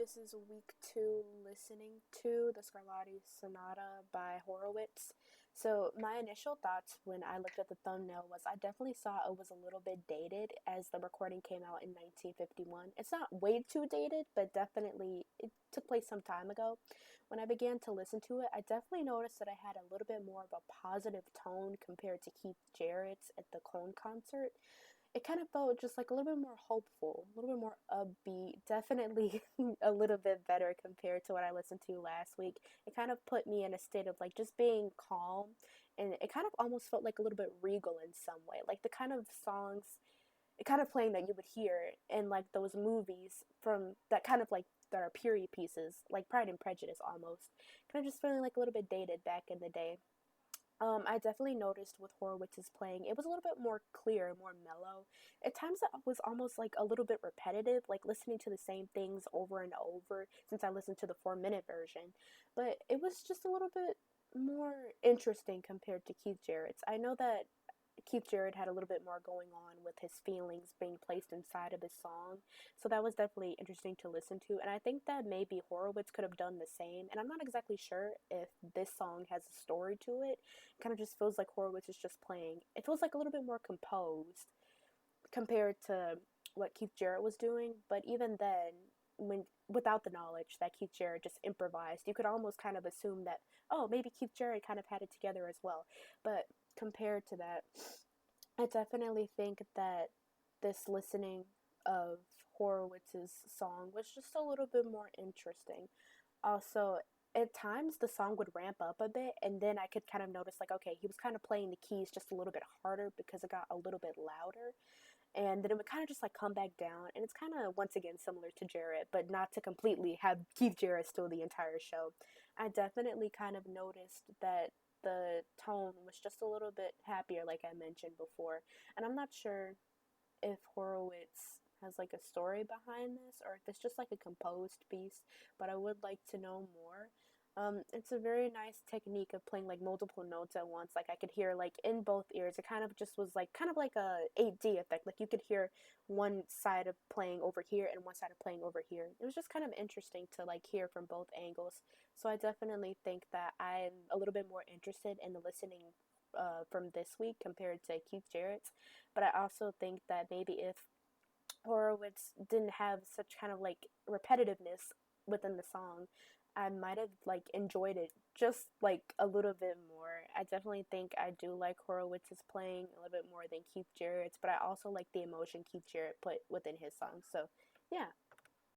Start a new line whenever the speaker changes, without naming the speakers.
this is week 2 listening to the Scarlatti Sonata by Horowitz. So, my initial thoughts when I looked at the thumbnail was I definitely saw it was a little bit dated as the recording came out in 1951. It's not way too dated, but definitely it took place some time ago. When I began to listen to it, I definitely noticed that I had a little bit more of a positive tone compared to Keith Jarrett's at the Cone concert. It kind of felt just like a little bit more hopeful, a little bit more upbeat, definitely a little bit better compared to what I listened to last week. It kind of put me in a state of like just being calm, and it kind of almost felt like a little bit regal in some way, like the kind of songs, the kind of playing that you would hear in like those movies from that kind of like that are period pieces, like Pride and Prejudice almost. Kind of just feeling like a little bit dated back in the day. I definitely noticed with Horowitz's playing, it was a little bit more clear, more mellow. At times, it was almost like a little bit repetitive, like listening to the same things over and over since I listened to the 4-minute version. But it was just a little bit more interesting compared to Keith Jarrett's. I know that Keith Jarrett had a little bit more going on with his feelings being placed inside of his song. So that was definitely interesting to listen to. And I think that maybe Horowitz could have done the same. And I'm not exactly sure if this song has a story to it. It kind of just feels like Horowitz is just playing. It feels like a little bit more composed compared to what Keith Jarrett was doing. But even then, when without the knowledge that Keith Jarrett just improvised, you could almost kind of assume that, oh, maybe Keith Jarrett kind of had it together as well. But compared to that, I definitely think that this listening of Horowitz's song was just a little bit more interesting. Also, at times the song would ramp up a bit, and then I could kind of notice, like, okay, he was kind of playing the keys just a little bit harder because it got a little bit louder, and then it would kind of just like come back down. And it's kind of once again similar to Jarrett, but not to completely have Keith Jarrett still the entire show. I definitely kind of noticed that the tone was just a little bit happier, like I mentioned before. And I'm not sure if Horowitz has like a story behind this or if it's just like a composed piece, but I would like to know more. It's a very nice technique of playing like multiple notes at once. Like I could hear like in both ears. It kind of just was like kind of like a 8D effect. Like you could hear one side of playing over here and one side of playing over here. It was just kind of interesting to like hear from both angles. So I definitely think that I'm a little bit more interested in the listening from this week compared to Keith Jarrett's. But I also think that maybe if Horowitz didn't have such kind of like repetitiveness within the song, I might have like enjoyed it just like a little bit more. I definitely think I do like Horowitz's playing a little bit more than Keith Jarrett's, but I also like the emotion Keith Jarrett put within his songs. So, yeah.